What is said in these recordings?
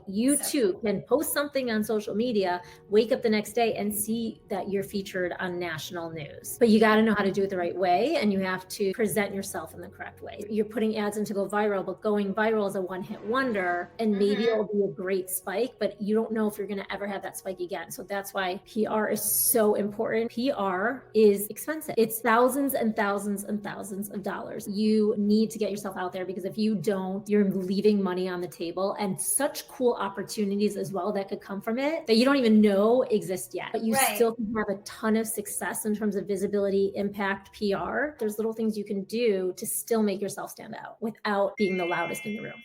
you too can post something on social media, wake up the next day and see that you're featured on national news. But you got to know how to do it the right way, and you have to present yourself in the correct way. You're putting ads in to go viral, but going viral is a one-hit wonder, and maybe it'll be a great spike, but you don't know if you're going to ever have that spike again. So that's why PR is so important. PR is expensive. It's thousands and thousands and thousands of dollars. You need to get yourself out there, because if you don't, you're leaving money on the table, and such cool opportunities as well that could come from it that you don't even know exist yet. But you still can have a ton of success in terms of visibility, impact, PR. There's little things you can do to still make yourself stand out without being the loudest in the room.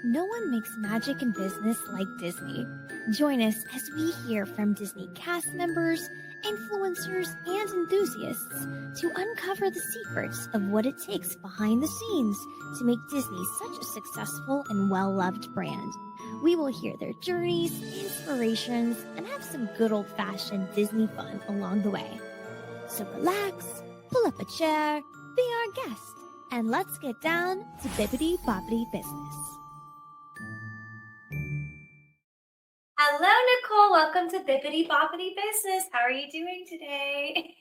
No one makes magic in business like Disney. Join us as we hear from Disney cast members, influencers, and enthusiasts to uncover the secrets of what it takes behind the scenes to make Disney such a successful and well-loved brand. We will hear their journeys, inspirations, and have some good old-fashioned Disney fun along the way. So relax, pull up a chair, be our guest, and let's get down to Bippity Boppity Business. Hello, Nicole. Welcome to Bippity Boppity Business. How are you doing today?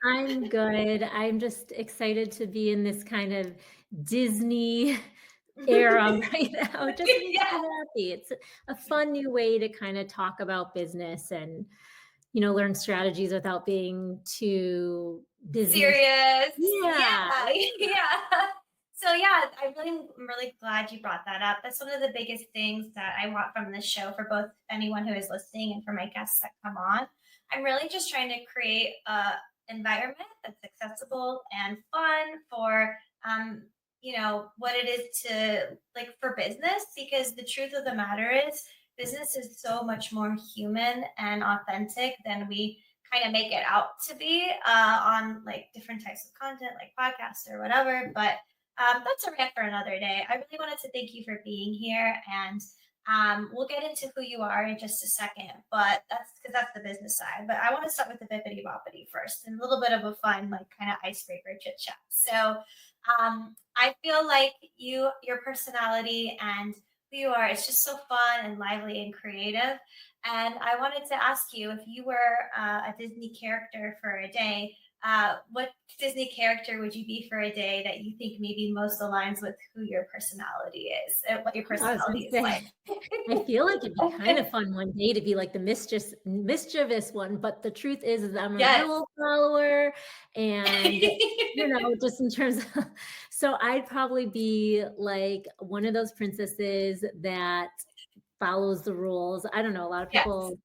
I'm good. I'm just excited to be in this kind of Disney era right now. Just makes me happy. It's a fun new way to kind of talk about business and, learn strategies without being too business serious. Yeah. So I'm really glad you brought that up. That's one of the biggest things that I want from this show for both anyone who is listening and for my guests that come on. I'm really just trying to create an environment that's accessible and fun for what it is to for business, because the truth of the matter is business is so much more human and authentic than we kind of make it out to be on different types of content like podcasts or whatever. But that's a rant for another day. I really wanted to thank you for being here, and we'll get into who you are in just a second, but that's because that's the business side. But I want to start with the Bippity Boppity first, and a little bit of a fun, kind of icebreaker chit chat. So I feel like your personality and who you are, it's just so fun and lively and creative. And I wanted to ask you, if you were a Disney character for a day, what Disney character would you be for a day that you think maybe most aligns with who your personality is, what your personality is like? I feel like it'd be kind of fun one day to be like the mischievous one, but the truth is I'm a rule follower, and just in terms of, so I'd probably be like one of those princesses that follows the rules. I don't know, a lot of people,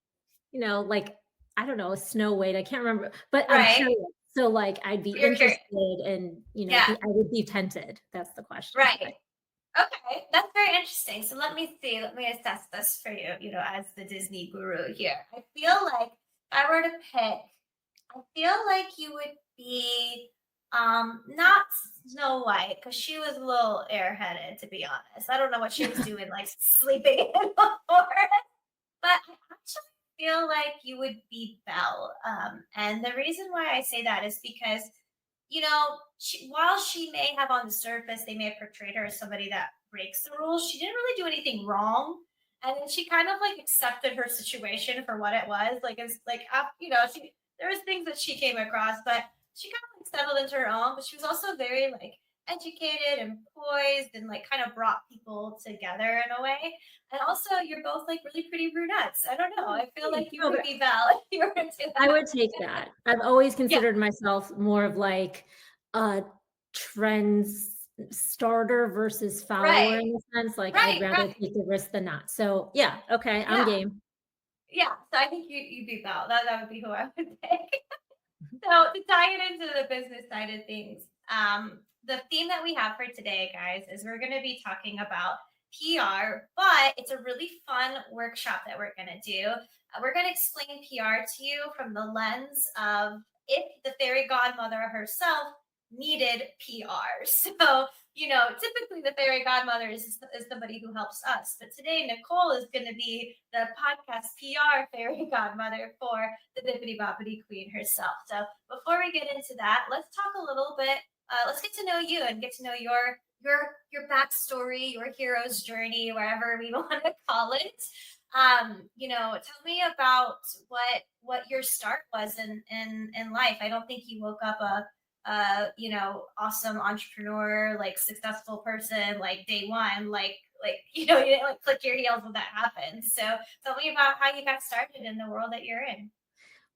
I don't know, Snow White, I can't remember, but I'm curious. So I'd be interested and, I would be tempted. That's the question. Right. Okay. That's very interesting. So let me assess this for you, as the Disney guru here. I feel like if I were to pick, I feel like you would be not Snow White, because she was a little airheaded, to be honest. I don't know what she was doing, sleeping in the forest. But I actually feel like you would be Belle. And the reason why I say that is because, while she may have on the surface, they may have portrayed her as somebody that breaks the rules, she didn't really do anything wrong. And then she kind of accepted her situation for what it was. There was things that she came across, but she kind of settled into her own. But she was also very educated and poised and kind of brought people together in a way. And also, you're both really pretty brunettes. I don't know. I feel like you would be Val if you were into that. I would take that. I've always considered myself more of a trends starter versus follower in the sense. I'd rather take the risk than not. So okay, I'm game. Yeah, so I think you'd be Val. That would be who I would pick. So to tie it into the business side of things, the theme that we have for today, guys, is we're going to be talking about PR, but it's a really fun workshop that we're going to do. We're going to explain PR to you from the lens of if the fairy godmother herself needed PR. So, typically the fairy godmother is somebody who helps us. But today, Nicole is going to be the podcast PR fairy godmother for the Bippity Boppity Queen herself. So before we get into that, let's talk a little bit. Let's get to know you and get to know your your backstory, your hero's journey, wherever we want to call it. Tell me about what your start was in life. I don't think you woke up awesome entrepreneur, like successful person, like day one, you didn't like click your heels when that happened. So tell me about how you got started in the world that you're in.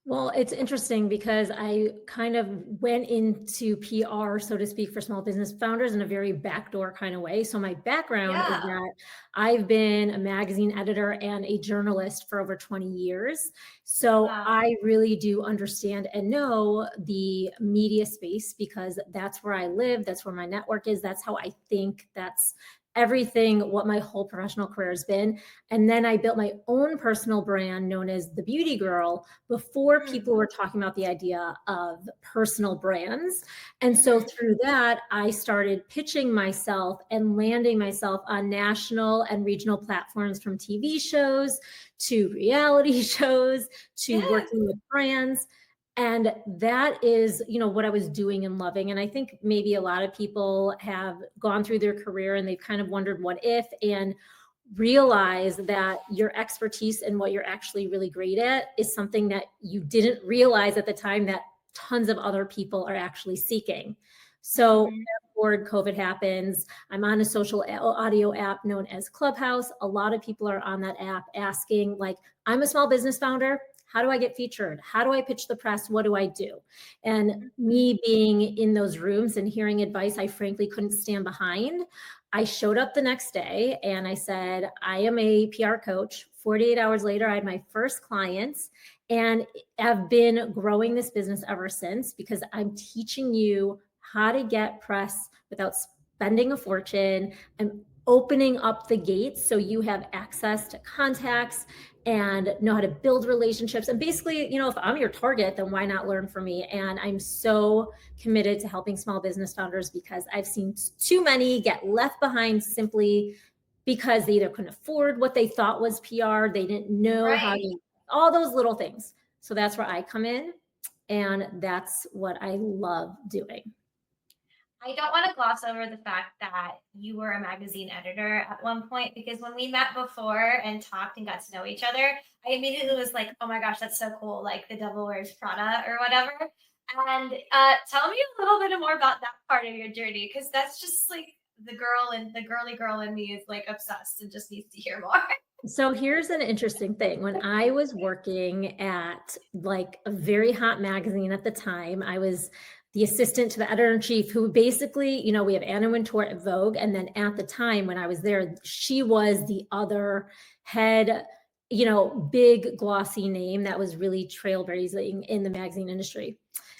Well, it's interesting because I kind of went into PR, so to speak, for small business founders in a very backdoor kind of way. So my background is Yeah. that I've been a magazine editor and a journalist for over 20 years. So Wow. I really do understand and know the media space because that's where I live, that's where my network is, that's how I think, that's everything, what my whole professional career has been. And then I built my own personal brand known as the Beauty Girl before Mm-hmm. people were talking about the idea of personal brands. And so through that, I started pitching myself and landing myself on national and regional platforms, from TV shows to reality shows to Yes. working with brands. And that is, what I was doing and loving. And I think maybe a lot of people have gone through their career and they've kind of wondered what if, and realize that your expertise and what you're actually really great at is something that you didn't realize at the time that tons of other people are actually seeking. So Mm-hmm. forward, COVID happens. I'm on a social audio app known as Clubhouse. A lot of people are on that app asking, like, I'm a small business founder. How do I get featured? How do I pitch the press? What do I do? And me being in those rooms and hearing advice I frankly couldn't stand behind, I showed up the next day and I said, I am a PR coach. 48 hours later, I had my first clients and have been growing this business ever since, because I'm teaching you how to get press without spending a fortune. I'm opening up the gates so you have access to contacts and know how to build relationships. And basically, if I'm your target, then why not learn from me? And I'm so committed to helping small business founders because I've seen too many get left behind simply because they either couldn't afford what they thought was PR, they didn't know how Right. to, all those little things. So that's where I come in. And that's what I love doing. I don't want to gloss over the fact that you were a magazine editor at one point, because when we met before and talked and got to know each other, I immediately was like, oh my gosh, that's so cool. Like the Devil Wears Prada or whatever. And tell me a little bit more about that part of your journey, because that's just like the girl and the girly girl in me is like obsessed and just needs to hear more. So here's an interesting thing. When I was working at like a very hot magazine at the time, I was the assistant to the editor-in-chief, who basically, we have Anna Wintour at Vogue. And then at the time when I was there, she was the other head, big glossy name that was really trailblazing in the magazine industry.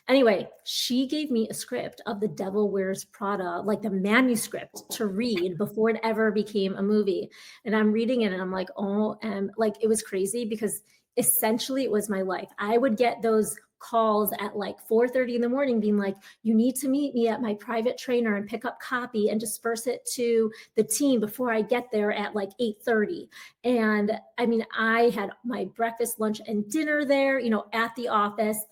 Anyway, she gave me a script of The Devil Wears Prada, like the manuscript, to read before it ever became a movie. And I'm reading it and I'm like, oh, and like it was crazy because essentially it was my life. I would get those calls at like 4:30 in the morning being like, you need to meet me at my private trainer and pick up copy and disperse it to the team before I get there at like 8:30. And I mean, I had my breakfast, lunch, and dinner there, at the office.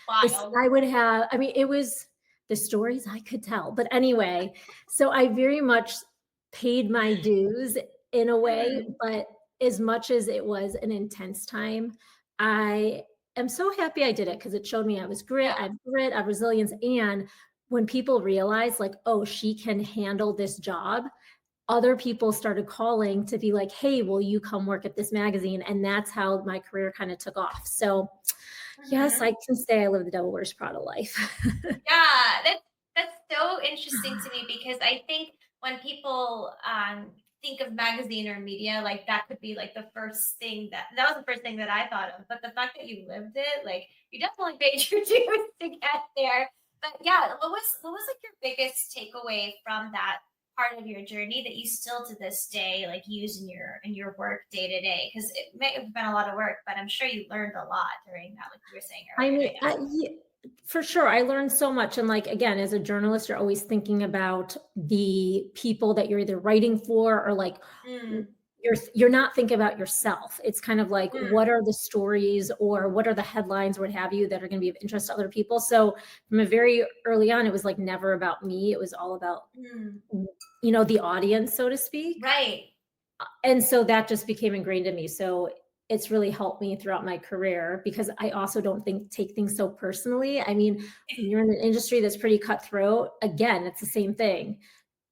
Wild. I would have, I mean, it was the stories I could tell. But anyway, so I very much paid my dues in a way, Mhm. but as much as it was an intense time, I am so happy I did it because it showed me I was Yeah. I have grit, I have resilience. And when people realize like, oh, she can handle this job, other people started calling to be like, hey, will you come work at this magazine? And that's how my career kind of took off. So yes, Mhm. I can say I live the Devil Wears Prada life. Yeah, that's so interesting to me, because I think when people think of magazine or media, like that could be like the first thing that was the first thing that I thought of. But the fact that you lived it, like you definitely paid your dues to get there. But yeah, what was like your biggest takeaway from that part of your journey that you still to this day like use in your work day to day? Because it may have been a lot of work, but I'm sure you learned a lot during that, like you were saying I earlier, I mean, guess. for sure, I learned so much. And like, again, as a journalist, you're always thinking about the people that you're either writing for or like, Mm. you're not thinking about yourself. It's kind of like, Mm, what are the stories or what are the headlines or what have you that are going to be of interest to other people? So from a very early on, it was like never about me. It was all about, mm. the audience, so to speak. Right. And so that just became ingrained in me. So it's really helped me throughout my career because I also don't take things so personally. I mean, when you're in an industry that's pretty cutthroat, again, it's the same thing.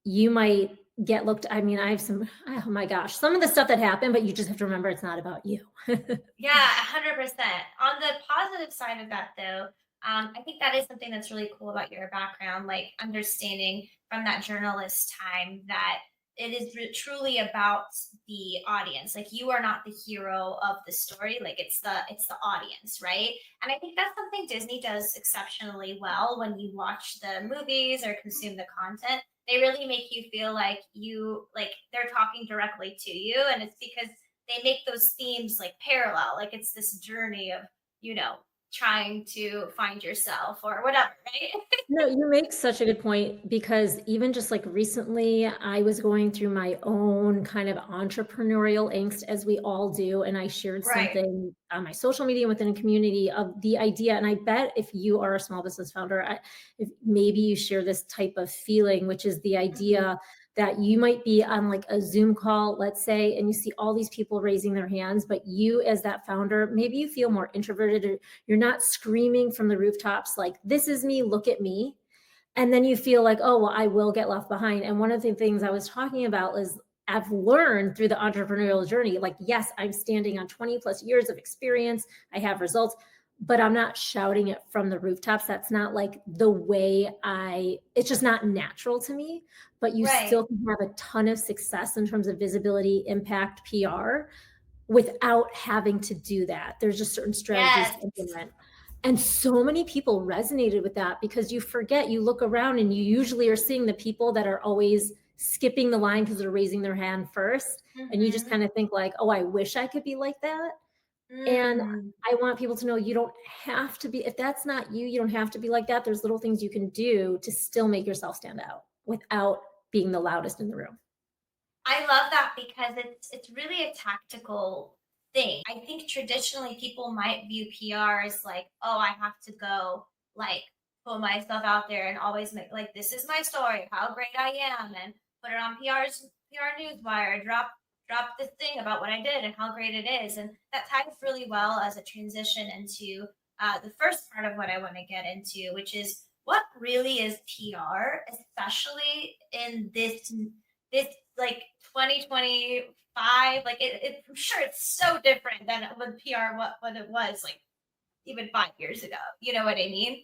You might get looked, I mean, I have oh my gosh, some of the stuff that happened, but you just have to remember it's not about you. Yeah, 100%. On the positive side of that, though, I think that is something that's really cool about your background, like understanding from that journalist time that it is truly about the audience. Like you are not the hero of the story, like it's the audience, right? And I think that's something Disney does exceptionally well when you watch the movies or consume the content. They really make you feel like they're talking directly to you, and it's because they make those themes like parallel, like it's this journey of, you know, trying to find yourself or whatever, right? No, you make such a good point because even just like recently, I was going through my own kind of entrepreneurial angst, as we all do. And I shared Right. something on my social media within a community of the idea. And I bet if you are a small business founder, if maybe you share this type of feeling, which is the Mhm. idea that you might be on like a Zoom call, let's say, and you see all these people raising their hands, but you as that founder, maybe you feel more introverted or you're not screaming from the rooftops like, this is me, look at me. And then you feel like, oh, well, I will get left behind. And one of the things I was talking about is I've learned through the entrepreneurial journey, like, yes, I'm standing on 20 plus years of experience. I have results, but I'm not shouting it from the rooftops. That's not like the way it's just not natural to me. But you Right. still can have a ton of success in terms of visibility, impact, PR without having to do that. There's just certain strategies Yes. to implement. And so many people resonated with that because you forget, you look around and you usually are seeing the people that are always skipping the line because they're raising their hand first. And you just Hmm. kind of think like, oh, I wish I could be like that. And Mm. I want people to know you don't have to be, if that's not you, you don't have to be like that. There's little things you can do to still make yourself stand out without being the loudest in the room. I love that because it's really a tactical thing. I think traditionally people might view PR as like, oh, I have to go like put myself out there and always make like this is my story, how great I am, and put it on PR newswire, drop this thing about what I did and how great it is. And that ties really well as a transition into the first part of what I want to get into, which is what really is PR, especially in this like 2025, like I'm sure it's so different than when PR what it was like even 5 years ago. You know what I mean?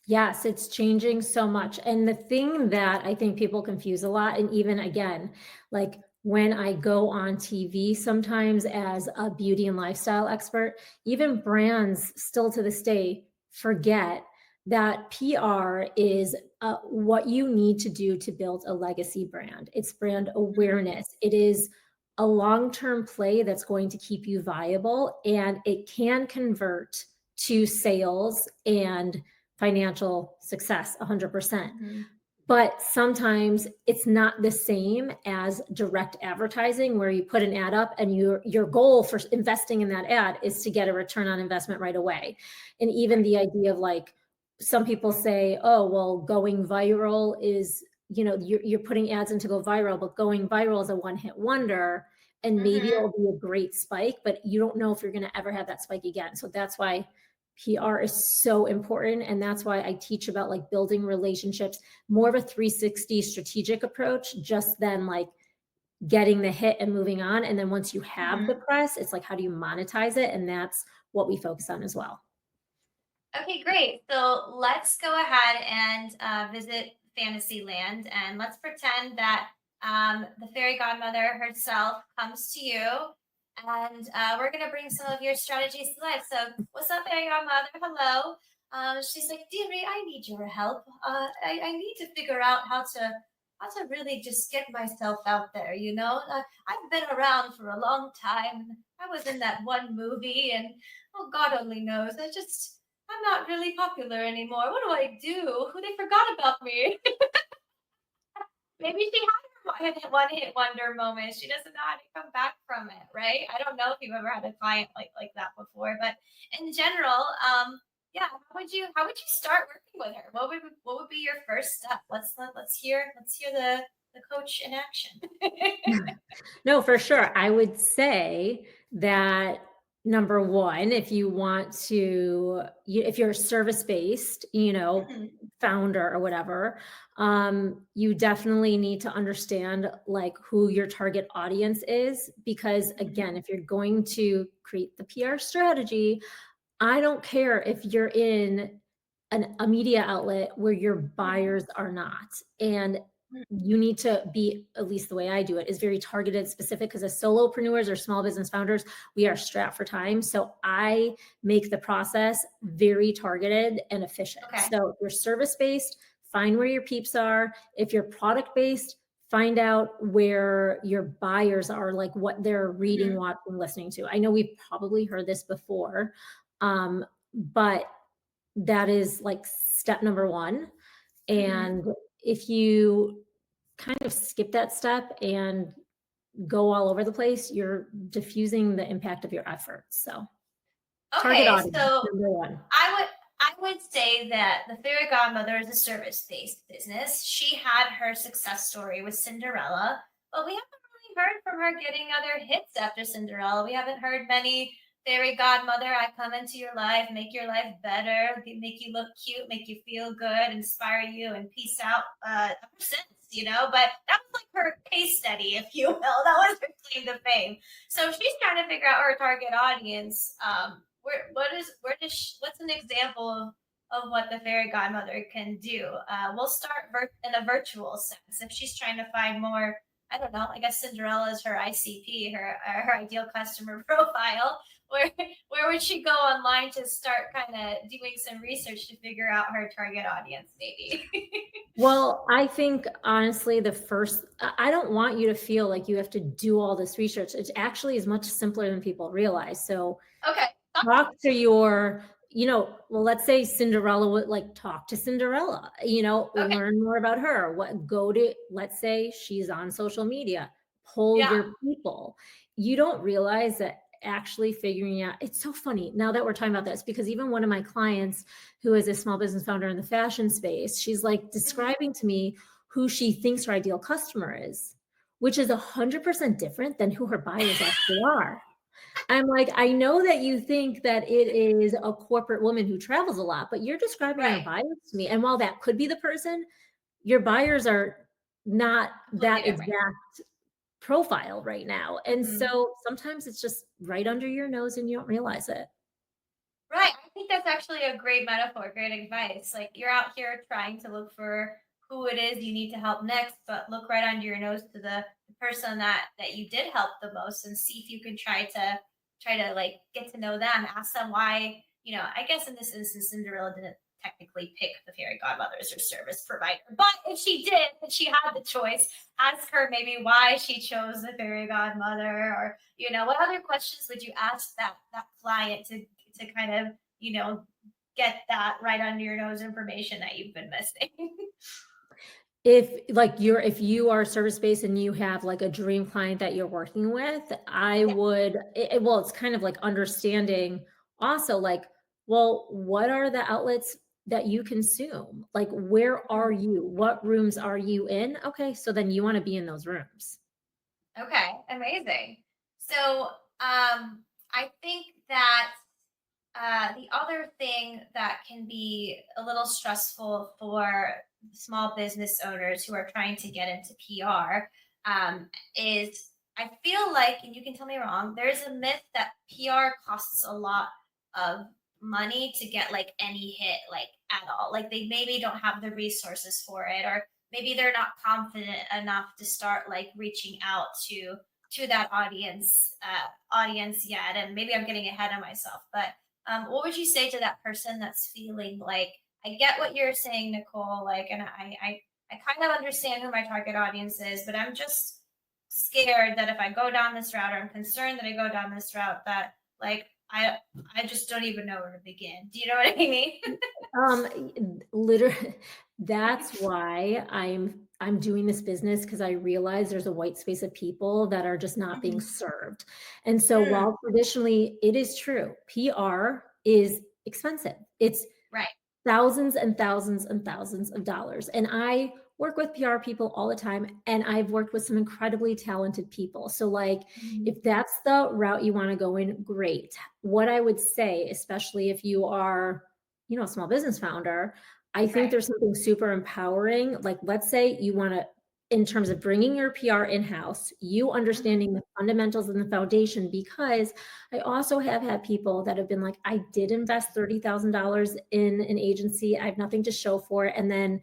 Yes, it's changing so much. And the thing that I think people confuse a lot, and even again, like when I go on TV sometimes as a beauty and lifestyle expert, even brands still to this day forget that PR is what you need to do to build a legacy brand. It's brand Mhm. awareness. It is a long term play that's going to keep you viable and it can convert to sales and financial success 100%. Mhm. But sometimes it's not the same as direct advertising where you put an ad up and your goal for investing in that ad is to get a return on investment right away. And even Right. the idea of like some people say, oh, well, going viral is, you're putting ads in to go viral, but going viral is a one-hit wonder and maybe Mhm. it'll be a great spike, but you don't know if you're going to ever have that spike again. So that's why PR is so important. And that's why I teach about like building relationships, more of a 360 strategic approach, just then like getting the hit and moving on. And then once you have the Mhm. press, it's like, how do you monetize it? And that's what we focus on as well. Okay, great. So let's go ahead and visit Fantasyland, and let's pretend that the fairy godmother herself comes to you, and we're gonna bring some of your strategies to life. So, what's up, fairy godmother? Hello. She's like, dearie, I need your help. I need to figure out how to really just get myself out there. I've been around for a long time. I was in that one movie, and oh, God only knows. I'm not really popular anymore. What do I do? They forgot about me. Maybe she had her one hit wonder moment. She doesn't know how to come back from it, right? I don't know if you've ever had a client like that before, but in general, yeah, how would you start working with her? What would be your first step? Let's hear the coach in action. No, for sure. I would say that number one, if you want to, if you're service based, Mhm, founder or whatever, you definitely need to understand like who your target audience is. Because mhm, again, if you're going to create the PR strategy, I don't care if you're in a media outlet where your mhm, buyers are not. And mhm. you need to be, at least the way I do it, is very targeted, specific, because as solopreneurs or small business founders, we are strapped for time. So I make the process very targeted and efficient. Okay. So if you're service based, find where your peeps are. If you're product based, find out where your buyers are, like what they're reading, Mhm, watching, listening to. I know we've probably heard this before, but that is like step number one. mhm. And if you kind of skip that step and go all over the place, you're diffusing the impact of your efforts. So target Okay, audience, so number one. I would say that the Fairy Godmother is a service-based business. She had her success story with Cinderella, but we haven't really heard from her getting other hits after Cinderella. We haven't heard many Fairy Godmother, I come into your life, make your life better, make you look cute, make you feel good, inspire you, and peace out ever since. But that was like her case study, if you will. That was her claim to fame. So she's trying to figure out her target audience. What's an example of what the fairy godmother can do? We'll start in a virtual sense. If she's trying to find more, I don't know. I guess Cinderella is her ICP, her ideal customer profile. Where would she go online to start kind of doing some research to figure out her target audience, maybe? Well, I think honestly, I don't want you to feel like you have to do all this research. It actually is much simpler than people realize. So Okay. talk to well, let's say Cinderella would like talk to Cinderella, Okay. learn more about her. Let's say she's on social media, pull Yeah. your people. You don't realize that actually figuring out, it's so funny now that we're talking about this, because even one of my clients who is a small business founder in the fashion space, she's like Mhm. describing to me who she thinks her ideal customer is, which is 100% different than who her buyers actually are. I'm like, I know that you think that it is a corporate woman who travels a lot, but you're describing your Right. buyers to me. And while that could be the person, your buyers are not Completely that different. exact profile right now. And Mhm. so sometimes it's just right under your nose and you don't realize it. Right. I think that's actually a great metaphor, great advice. Like you're out here trying to look for who it is you need to help next, but look right under your nose to the person that you did help the most and see if you can try to like get to know them, ask them why, I guess in this instance Cinderella didn't technically pick the fairy godmother as her service provider. But if she did, if she had the choice, ask her maybe why she chose the fairy godmother, or what other questions would you ask that client to kind of, get that right under your nose information that you've been missing. If you are service based and you have like a dream client that you're working with, I Yeah. would well, it's kind of like understanding also like, well, what are the outlets that you consume? Like, where are Mhm. you? What rooms are you in? Okay, so then you want to be in those rooms. Okay, amazing. So, I think that the other thing that can be a little stressful for small business owners who are trying to get into PR, is I feel like, and you can tell me wrong, there's a myth that PR costs a lot of money to get like any hit, like at all. Like they maybe don't have the resources for it, or maybe they're not confident enough to start like reaching out to that audience yet. And maybe I'm getting ahead of myself, but what would you say to that person that's feeling like, I get what you're saying, Nicole, like, and I kind of understand who my target audience is, but I'm just scared that if I go down this route, or I'm concerned that I go down this route, that like I just don't even know where to begin. Do you know what I mean? Literally, that's why I'm doing this business because I realize there's a white space of people that are just not being served. And so Mm, while traditionally it is true, PR is expensive. It's right. thousands and thousands and thousands of dollars. And I work with PR people all the time, and I've worked with some incredibly talented people. So, like, Mhm. if that's the route you want to go in, great. What I would say, especially if you are, a small business founder, I think Right. there's something super empowering. Like, let's say you want to, in terms of bringing your PR in-house, you understanding the fundamentals and the foundation, because I also have had people that have been like, I did invest $30,000 in an agency. I have nothing to show for it. And then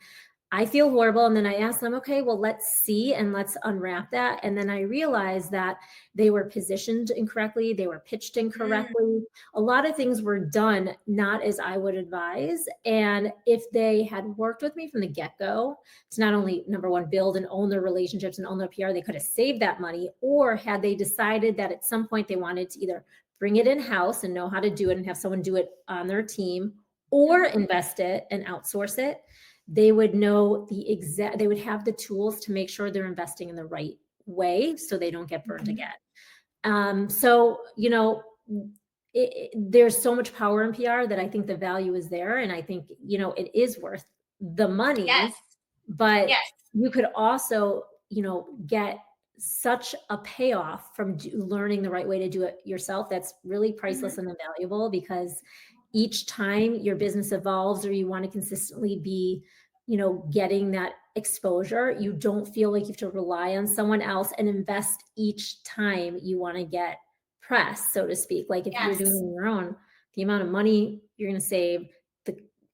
I feel horrible. And then I ask them, okay, well, let's see and let's unwrap that. And then I realized that they were positioned incorrectly. They were pitched Mm, incorrectly. A lot of things were done not as I would advise. And if they had worked with me from the get-go to not only, number one, build and own their relationships and own their PR, they could have saved that money. Or had they decided that at some point they wanted to either bring it in-house and know how to do it and have someone do it on their team, or mhm. invest it and outsource it, they would know they would have the tools to make sure they're investing in the right way so they don't get burned Mhm. again. So, there's so much power in PR that I think the value is there. And I think, it is worth the Yes. money, but Yes. you could also, get such a payoff from learning the right way to do it yourself. That's really priceless Mhm. and invaluable, because each time your business evolves or you want to consistently be, getting that exposure, you don't feel like you have to rely on someone else and invest each time you want to get press, so to speak. Like if you're doing it Yes. on your own, the amount of money you're going to save,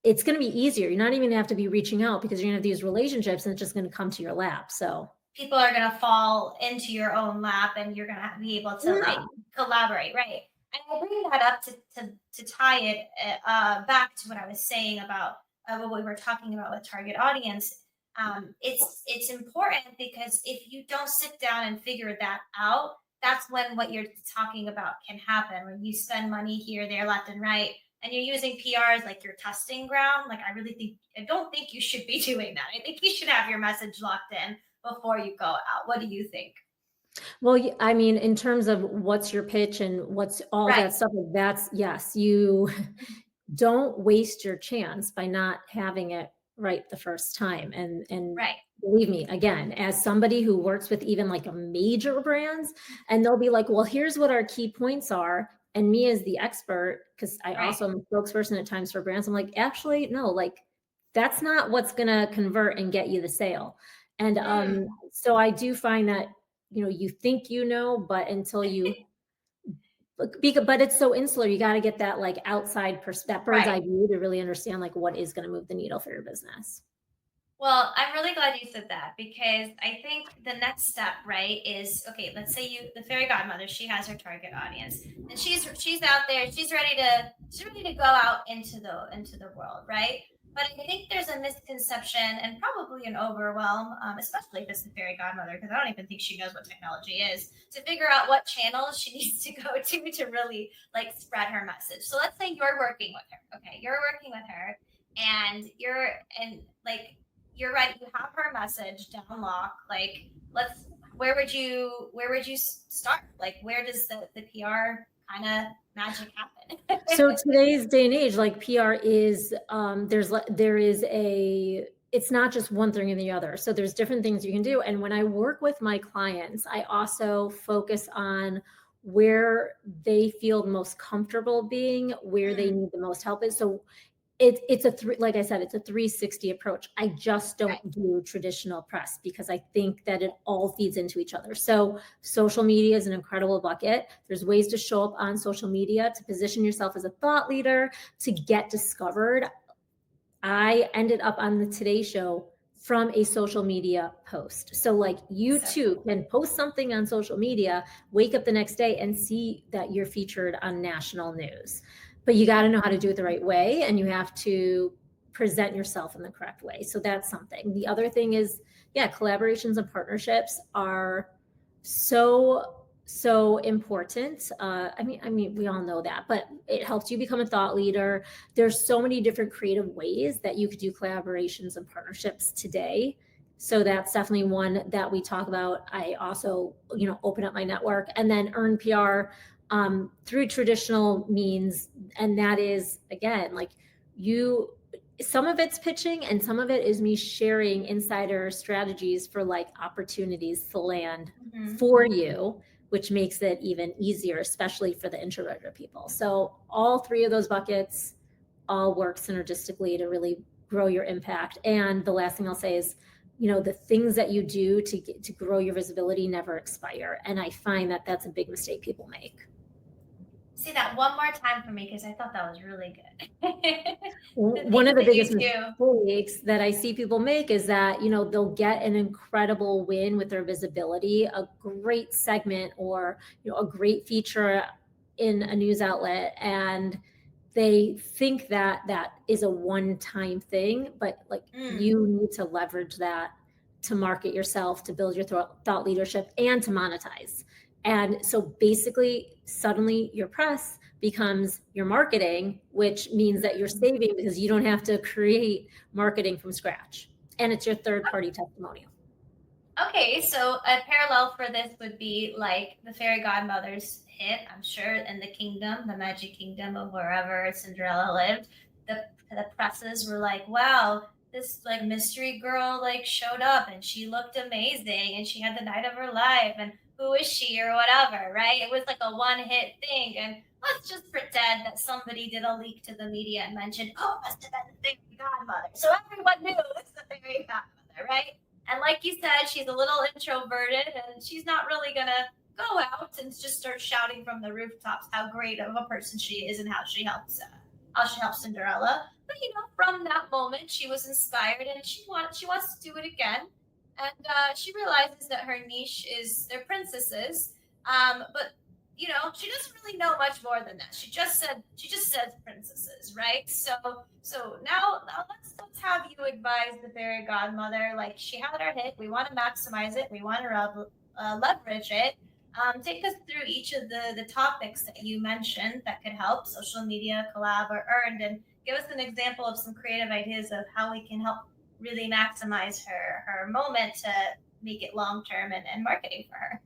it's going to be easier. You're not even going to have to be reaching out, because you're going to have these relationships and it's just going to come to your lap. So People are going to fall into your own lap and you're going to be able to yeah. like collaborate, right? And I bring that up to tie it back to what I was saying about what we were talking about with target audience. It's important, because if you don't sit down and figure that out, that's when what you're talking about can happen, when you spend money here, there, left, and right, and you're using PR as like your testing ground. Like I don't think you should be doing that. I think you should have your message locked in before you go out. What do you think? Well, I mean, in terms of what's your pitch and what's all Right. that stuff, like that's, yes, you don't waste your chance by not having it right the first time. And Right. believe me, again, as somebody who works with even like a major brands, and they'll be like, well, here's what our key points are. And me as the expert, because I Right. also am a spokesperson at times for brands, I'm like, actually, no, like that's not what's gonna convert and get you the sale. And Mm, so I do find that, you think but until you but it's so insular. You got to get that like outside that bird's right. eye view to really understand like what is going to move the needle for your business. Well, I'm really glad you said that, because I think the next step, right, is okay. Let's say the fairy godmother, she has her target audience, and she's out there, she's ready to go out into the world, right? But I think there's a misconception and probably an overwhelm, especially if it's the fairy godmother, because I don't even think she knows what technology is, to figure out what channels she needs to go to really like spread her message. So let's say you're working with her, okay? You're working with her, and you're right, you have her message down lock. Like, let's where would you start? Like, where does the PR kind of magic happen? So today's day and age, like PR is there is a it's not just one thing or the other. So there's different things you can do. And when I work with my clients, I also focus on where they feel most comfortable being, where they Mm, need the most help is. So like I said, it's a 360 approach. I just right. don't do traditional press, because I think that it all feeds into each other. So social media is an incredible bucket. There's ways to show up on social media to position yourself as a thought leader, to get discovered. I ended up on the Today Show from a social media post. So like you So too can post something on social media, wake up the next day and see that you're featured on national news. But you got to know how to do it the right way, and you have to present yourself in the correct way. So that's something. The other thing is, yeah, collaborations and partnerships are so important. I mean, we all know that, but it helps you become a thought leader. There's so many different creative ways that you could do collaborations and partnerships today. So that's definitely one that we talk about. I also, open up my network, and then earn PR through traditional means. And that is, again, like some of it's pitching and some of it is me sharing insider strategies for like opportunities to land for you, which makes it even easier, especially for the introverted people. So all three of those buckets all work synergistically to really grow your impact. And the last thing I'll say is, the things that you do to grow your visibility never expire. And I find that that's a big mistake people make. Say that one more time for me, because I thought that was really good. One of the biggest mistakes that I see people make is that, they'll get an incredible win with their visibility, a great segment or, a great feature in a news outlet, and they think that that is a one-time thing, but like you need to leverage that to market yourself, to build your thought leadership, and to monetize. And so basically, suddenly your press becomes your marketing, which means that you're saving because you don't have to create marketing from scratch. And it's your third-party testimonial. Okay, so a parallel for this would be like the Fairy Godmother's hit, I'm sure, in the kingdom, the magic kingdom of wherever Cinderella lived. The presses were like, wow, this like mystery girl like showed up and she looked amazing and she had the night of her life and who is she or whatever, right? It was like a one-hit thing. And let's just pretend that somebody did a leak to the media and mentioned, oh, it must have been the Fairy Godmother. So everyone knew it's the Fairy Godmother, right? And like you said, she's a little introverted and she's not really going to go out and just start shouting from the rooftops how great of a person she is and how she helps Cinderella. But, from that moment, she was inspired and she wants to do it again. And she realizes that her niche is their princesses. But, she doesn't really know much more than that. She just says princesses, right? So now let's have you advise the Fairy Godmother. Like, she had her hit. We want to maximize it. We want to leverage it. Take us through each of the topics that you mentioned that could help: social media, collab, or earned, and give us an example of some creative ideas of how we can help really maximize her moment to make it long-term and marketing for her.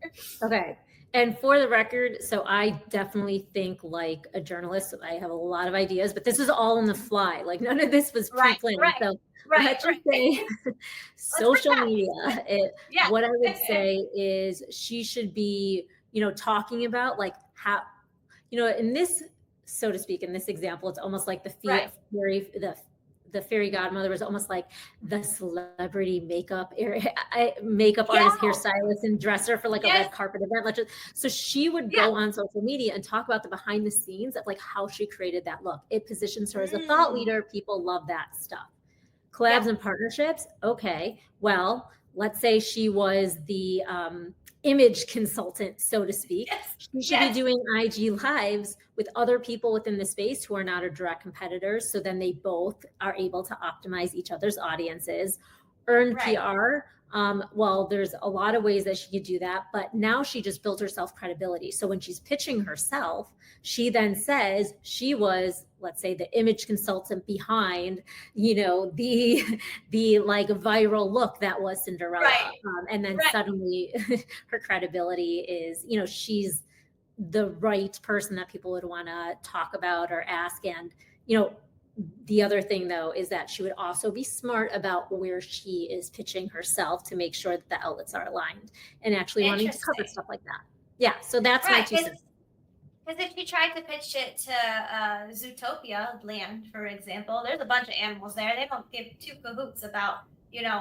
Okay. And for the record, so I definitely think like a journalist. I have a lot of ideas, but this is all on the fly. Like none of this was pre-planned. So let's just say social media. What I would say is she should be, talking about like how, in this, so to speak, in this example, it's almost like the Fairy Godmother was almost like the celebrity makeup artist, hairstylist, and dresser for like a red carpet event. So she would go on social media and talk about the behind the scenes of like how she created that look. It positions her as a thought leader. People love that stuff. Collabs and partnerships. Okay. Well, let's say she was the image consultant, so to speak. She should be doing IG lives with other people within the space who are not her direct competitors. So then they both are able to optimize each other's audiences, earn PR. Well, there's a lot of ways that she could do that, but now she just built herself credibility. So when she's pitching herself, she then says she was, let's say, the image consultant behind, the like viral look that was Cinderella. And then suddenly her credibility is, she's the right person that people would want to talk about or ask. And, the other thing, though, is that she would also be smart about where she is pitching herself to make sure that the outlets are aligned and actually wanting to cover stuff like that. Yeah, so that's my 2 cents. Because if you tried to pitch it to Zootopia land, for example, there's a bunch of animals there. They don't give two cahoots about,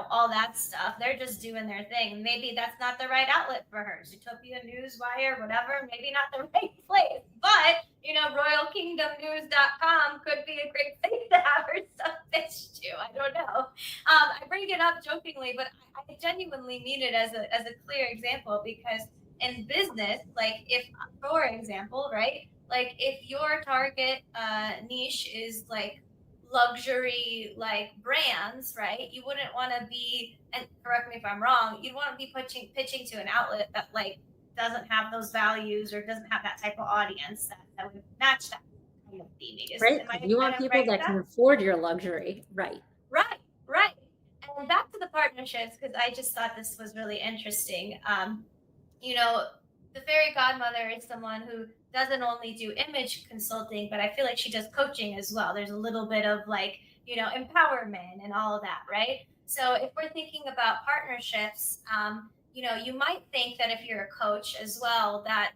all that stuff. They're just doing their thing. Maybe that's not the right outlet for her. Zootopia, Newswire, whatever, maybe not the right place. But, RoyalKingdomNews.com could be a great place to have her stuff pitched to. I don't know. I bring it up jokingly, but I genuinely mean it as a clear example, because in business, like if, for example, right, like if your target niche is like luxury like brands, right, you wouldn't want to be, and correct me if I'm wrong, you'd want to be pitching to an outlet that like doesn't have those values or doesn't have that type of audience that would match that kind of theming. Right. You want people that can afford your luxury. Right. And And back to the partnerships, because I just thought this was really interesting. You know, the fairy godmother is someone who doesn't only do image consulting, but I feel like she does coaching as well. There's a little bit of like, empowerment and all of that, right? So if we're thinking about partnerships, you might think that if you're a coach as well, that,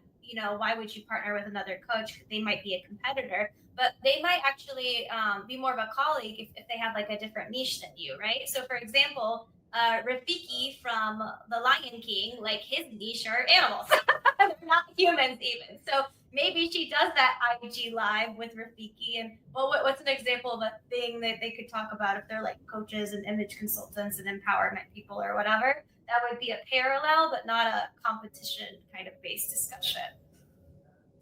why would you partner with another coach? They might be a competitor, but they might actually be more of a colleague if they have like a different niche than you, right? So for example, Rafiki from The Lion King, like his niche are animals. They're not humans even. So maybe she does that IG live with Rafiki. And well, what's an example of a thing that they could talk about if they're like coaches and image consultants and empowerment people or whatever? That would be a parallel, but not a competition kind of based discussion.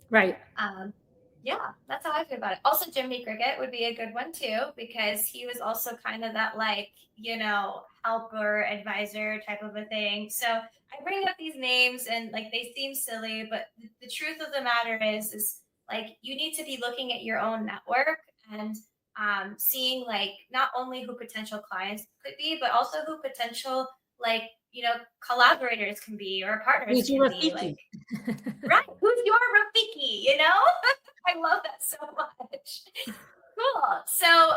Right. Yeah, that's how I feel about it. Also, Jimmy Cricket would be a good one too, because he was also kind of that like, helper, advisor type of a thing. So I bring up these names and like they seem silly, but the truth of the matter is like you need to be looking at your own network and seeing like not only who potential clients could be, but also who potential like collaborators can be or partners Who's your can be. Rafiki? Like, right, who's your Rafiki? I love that so much. Cool. So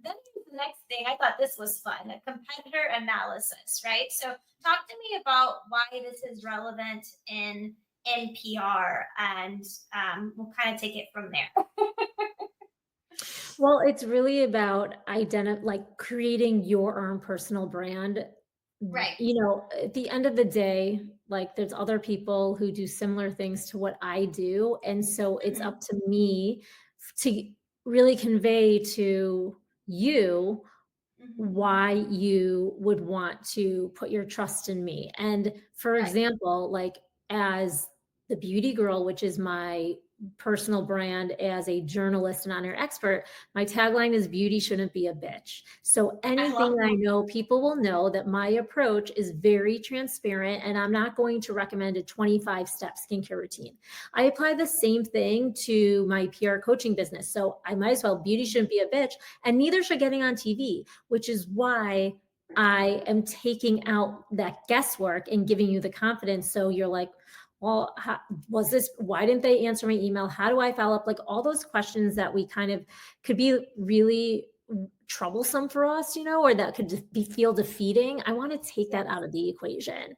then the next thing, I thought this was fun, a competitor analysis, right? So talk to me about why this is relevant in NPR, and we'll kind of take it from there. Well, it's really about creating your own personal brand. Right. At the end of the day, like there's other people who do similar things to what I do. And so it's up to me to really convey to you why you would want to put your trust in me. And for Right. example, like as the beauty girl, which is my personal brand as a journalist and on-air expert, my tagline is beauty shouldn't be a bitch. So anything I know, people will know that my approach is very transparent and I'm not going to recommend a 25-step skincare routine. I apply the same thing to my PR coaching business. So I might as well, beauty shouldn't be a bitch, and neither should getting on TV, which is why I am taking out that guesswork and giving you the confidence. So you're like, well, why didn't they answer my email? How do I follow up? Like all those questions that we kind of could be really troublesome for us, or that could feel defeating. I want to take that out of the equation.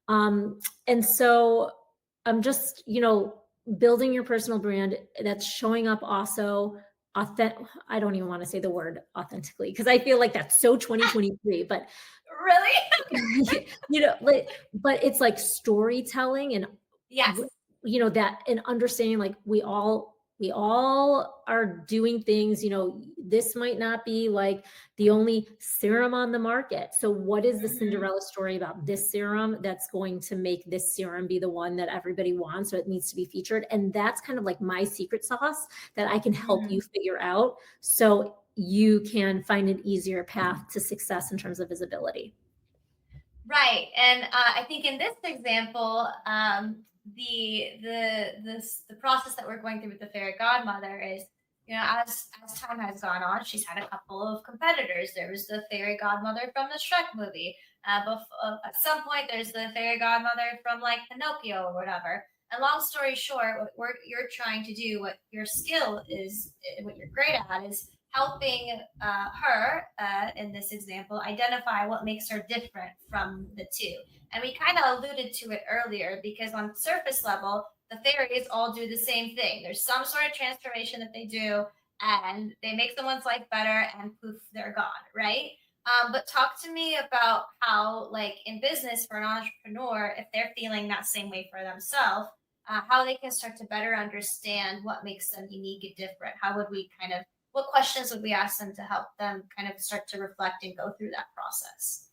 And so I'm just, building your personal brand that's showing up also I don't even want to say the word authentically because I feel like that's so 2023, but really, but it's like storytelling and yes, that and understanding like we all are doing things, this might not be like the only serum on the market. So what is the Cinderella story about this serum that's going to make this serum be the one that everybody wants? So it needs to be featured. And that's kind of like my secret sauce that I can help you figure out so you can find an easier path to success in terms of visibility. Right. And I think in this example, the process that we're going through with the fairy godmother is, as time has gone on, she's had a couple of competitors. There was the fairy godmother from the Shrek movie. At some point, there's the fairy godmother from like Pinocchio or whatever. And long story short, what you're trying to do, what your skill is, what you're great at, is helping her, in this example, identify what makes her different from the two. And we kind of alluded to it earlier because on surface level, the fairies all do the same thing. There's some sort of transformation that they do and they make someone's life better and poof, they're gone, right? But talk to me about how, like in business for an entrepreneur, if they're feeling that same way for themselves, how they can start to better understand what makes them unique and different. How would we what questions would we ask them to help them kind of start to reflect and go through that process?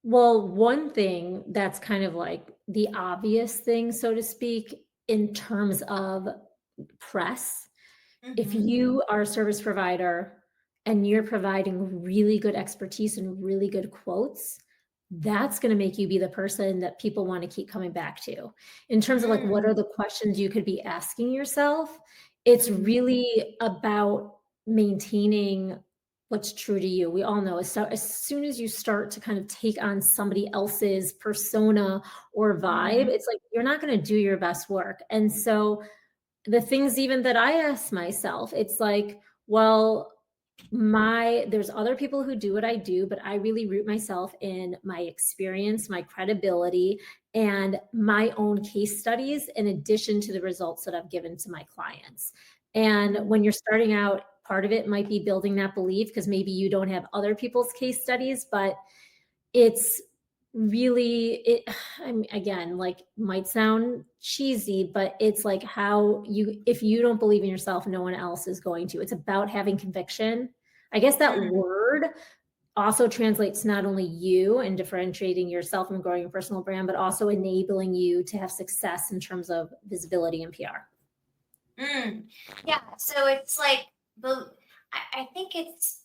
Well, one thing that's kind of like the obvious thing, so to speak, in terms of press, if you are a service provider and you're providing really good expertise and really good quotes, that's going to make you be the person that people want to keep coming back to. In terms of like, what are the questions you could be asking yourself? It's really about maintaining what's true to you. We all know as soon as you start to kind of take on somebody else's persona or vibe, it's like you're not going to do your best work. And so the things even that I ask myself, it's like, well, there's other people who do what I do, but I really root myself in my experience, my credibility, and my own case studies in addition to the results that I've given to my clients. And when you're starting out, part of it might be building that belief because maybe you don't have other people's case studies, but it's really I mean, again, like might sound cheesy, but it's like if you don't believe in yourself, no one else is going to. It's about having conviction. I guess that word also translates not only you and differentiating yourself and growing your personal brand, but also enabling you to have success in terms of visibility and PR. Yeah, so it's like I think it's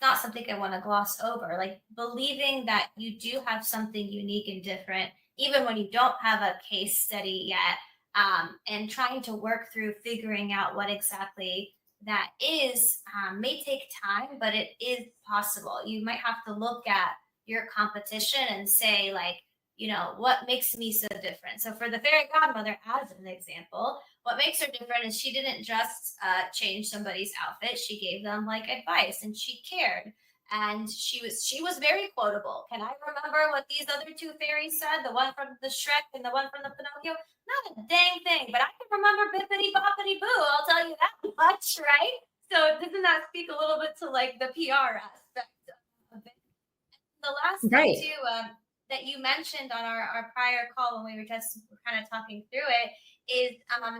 not something I want to gloss over. Like believing that you do have something unique and different, even when you don't have a case study yet, and trying to work through figuring out what exactly that is may take time, but it is possible. You might have to look at your competition and say, like, what makes me so different? So for the Fairy Godmother, as an example, what makes her different is she didn't just change somebody's outfit. She gave them like advice and she cared. And she was very quotable. Can I remember what these other two fairies said? The one from the Shrek and the one from the Pinocchio? Not a dang thing, but I can remember Bippity Boppity Boo. I'll tell you that much, right? So doesn't that speak a little bit to like the PR aspect of it? The last thing too, that you mentioned on our prior call when we were just kind of talking through it is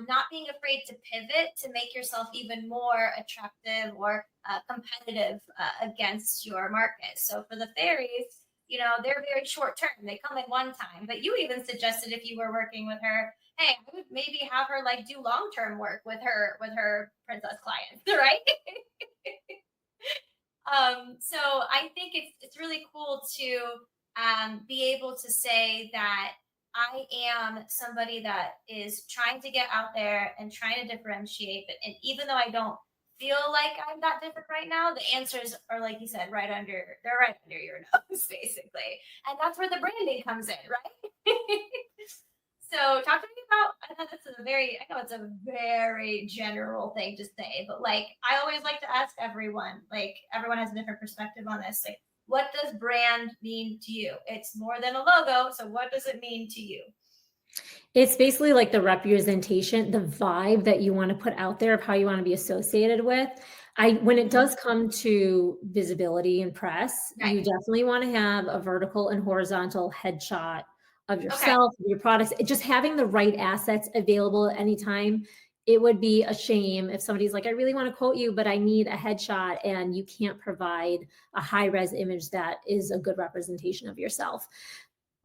not being afraid to pivot to make yourself even more attractive or competitive against your market. So for the fairies, they're very short term. They come in one time, but you even suggested if you were working with her, hey, I would maybe have her like do long term work with her princess clients, right? So I think it's really cool to be able to say that I am somebody that is trying to get out there and trying to differentiate. But and even though I don't feel like I'm that different right now, the answers are like you said, they're right under your nose, basically. And that's where the branding comes in, right? So talk to me about, I know it's a very general thing to say, but like I always like to ask everyone, like everyone has a different perspective on this. Like, what does brand mean to you? It's more than a logo. So what does it mean to you? It's basically like the representation, the vibe that you want to put out there of how you want to be associated with. When it does come to visibility and press, you definitely want to have a vertical and horizontal headshot of yourself, your products, just having the right assets available at any time. It would be a shame if somebody's like, I really want to quote you, but I need a headshot and you can't provide a high res image that is a good representation of yourself.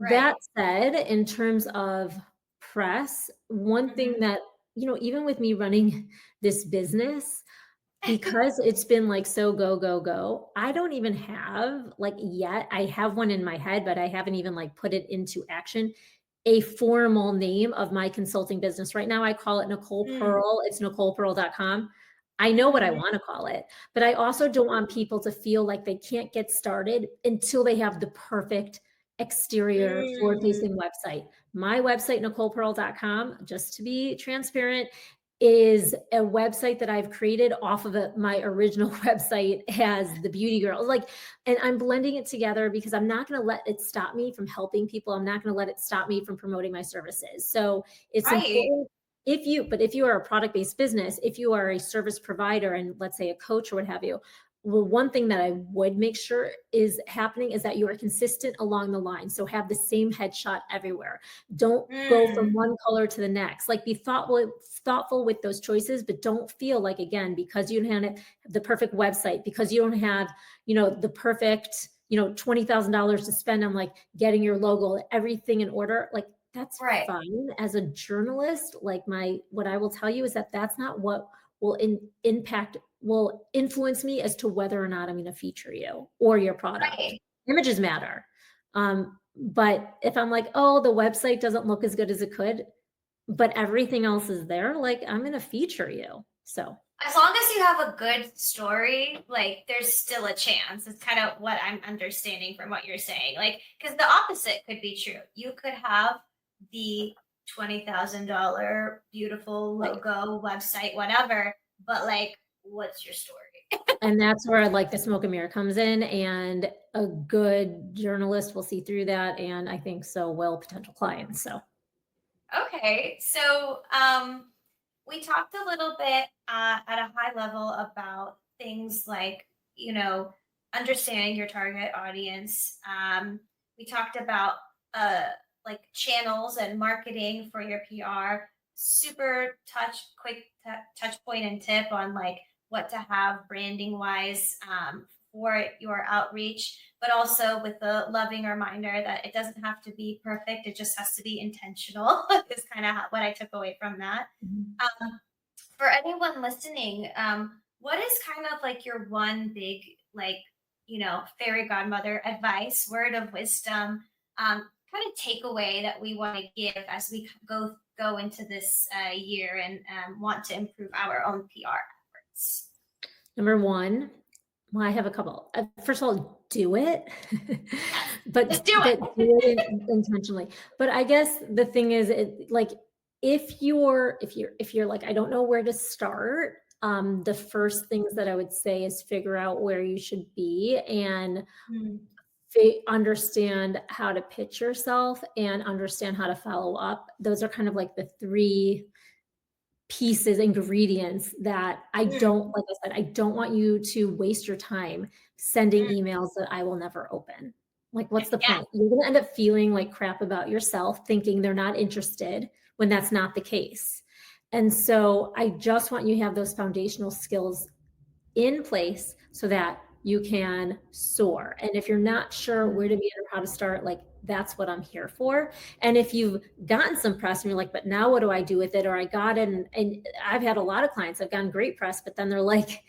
That said, in terms of press, one thing that, even with me running this business, because it's been like so go, go, go, I don't even have like yet, I have one in my head, but I haven't even like put it into action, a formal name of my consulting business. Right now I call it Nicole Pearl. It's NicolePearl.com. I know what I want to call it, but I also don't want people to feel like they can't get started until they have the perfect exterior forward-facing website. My website, NicolePearl.com, just to be transparent, is a website that I've created off of my original website as the Beauty Girl. And I'm blending it together because I'm not going to let it stop me from helping people. I'm not going to let it stop me from promoting my services. So it's important. If you are a product-based business, if you are a service provider and let's say a coach or what have you, well, one thing that I would make sure is happening is that you are consistent along the line. So have the same headshot everywhere. Don't go from one color to the next. Like be thoughtful with those choices, but don't feel like, again, because you don't have the perfect website, because you don't have, the perfect, $20,000 to spend on like getting your logo, everything in order. Like that's fine. As a journalist, like what I will tell you is that that's not what will influence me as to whether or not I'm going to feature you or your product. Images matter. But if I'm like, oh, the website doesn't look as good as it could, but everything else is there, like I'm going to feature you. So as long as as you have a good story, like there's still a chance. It's kind of what I'm understanding from what you're saying. Like, because the opposite could be true. You could have the $20,000 beautiful logo, website, whatever, but like, what's your story? And that's where like the smoke and mirror comes in, and a good journalist will see through that. And I think so will potential clients. So. Okay. So, we talked a little bit at a high level about things like, understanding your target audience. We talked about like channels and marketing for your PR. Super quick touch point and tip on like what to have branding wise for your outreach, but also with the loving reminder that it doesn't have to be perfect. It just has to be intentional is kind of what I took away from that. For anyone listening, what is kind of like your one big, like, fairy godmother advice, word of wisdom, kind of takeaway that we want to give as we go into this year and want to improve our own PR efforts? Number one, well, I have a couple. First of all, do it, but Just do it. But do it intentionally. But I guess the thing is, like, if you're like, I don't know where to start. The first things that I would say is figure out where you should be and understand how to pitch yourself and understand how to follow up. Those are kind of like the three pieces, ingredients that I don't, like I said, I don't want you to waste your time sending emails that I will never open. Like, what's the point? You're going to end up feeling like crap about yourself, thinking they're not interested when that's not the case. And so I just want you to have those foundational skills in place so that you can soar. And if you're not sure where to begin or how to start, like, that's what I'm here for. And if you've gotten some press and you're like, but now what do I do with it? Or I got it. And I've had a lot of clients, I've gotten great press, but then they're like,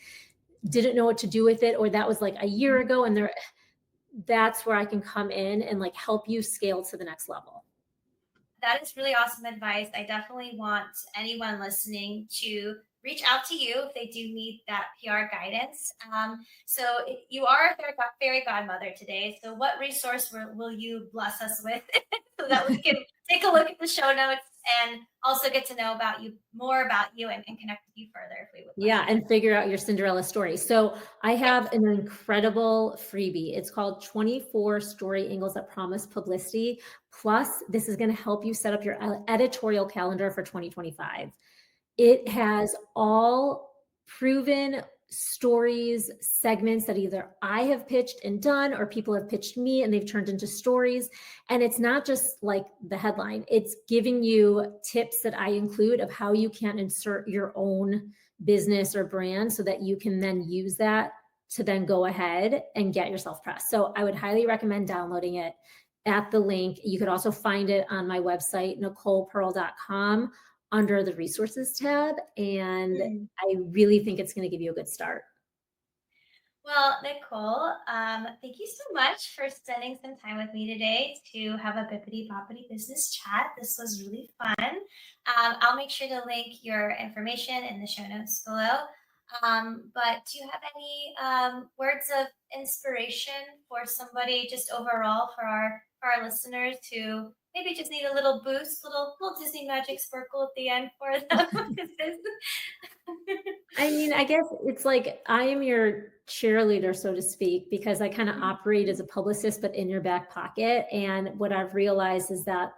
didn't know what to do with it. Or that was like a year ago. And that's where I can come in and like help you scale to the next level. That is really awesome advice. I definitely want anyone listening to reach out to you if they do need that PR guidance. So you are a fairy godmother today. So what resource will you bless us with so that we can take a look at the show notes and also get to know more about you and connect with you further if we would. Yeah, and figure out your Cinderella story. So I have an incredible freebie. It's called 24 Story Angles That Promise Publicity. Plus, this is going to help you set up your editorial calendar for 2025. It has all proven stories, segments that either I have pitched and done, or people have pitched me and they've turned into stories. And it's not just like the headline, it's giving you tips that I include of how you can insert your own business or brand so that you can then use that to then go ahead and get yourself pressed. So I would highly recommend downloading it at the link. You could also find it on my website, NicolePearl.com, under the resources tab. And I really think it's going to give you a good start. Well, Nicole, thank you so much for spending some time with me today to have a Bippity Boppity Business chat. This was really fun. I'll make sure to link your information in the show notes below. But do you have any words of inspiration for somebody just overall for our listeners who maybe just need a little boost, little Disney magic sparkle at the end for them? I mean, I guess it's like I am your cheerleader, so to speak, because I kind of operate as a publicist, but in your back pocket. And what I've realized is that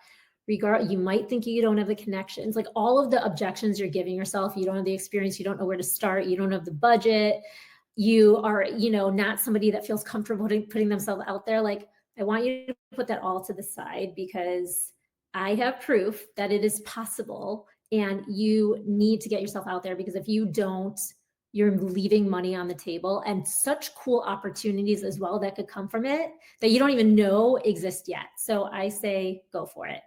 you might think you don't have the connections, like all of the objections you're giving yourself, you don't have the experience, you don't know where to start, you don't have the budget, you are, not somebody that feels comfortable putting themselves out there. Like, I want you to put that all to the side, because I have proof that it is possible, and you need to get yourself out there, because if you don't, you're leaving money on the table and such cool opportunities as well that could come from it that you don't even know exist yet. So I say, go for it.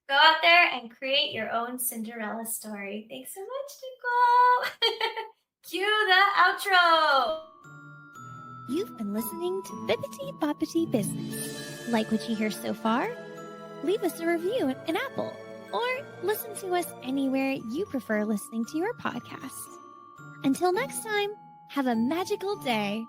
Go out there and create your own Cinderella story. Thanks so much, Nicole. Cue the outro. You've been listening to Bippity Boppity Business. Like what you hear so far? Leave us a review in Apple, or listen to us anywhere you prefer listening to your podcast. Until next time, have a magical day.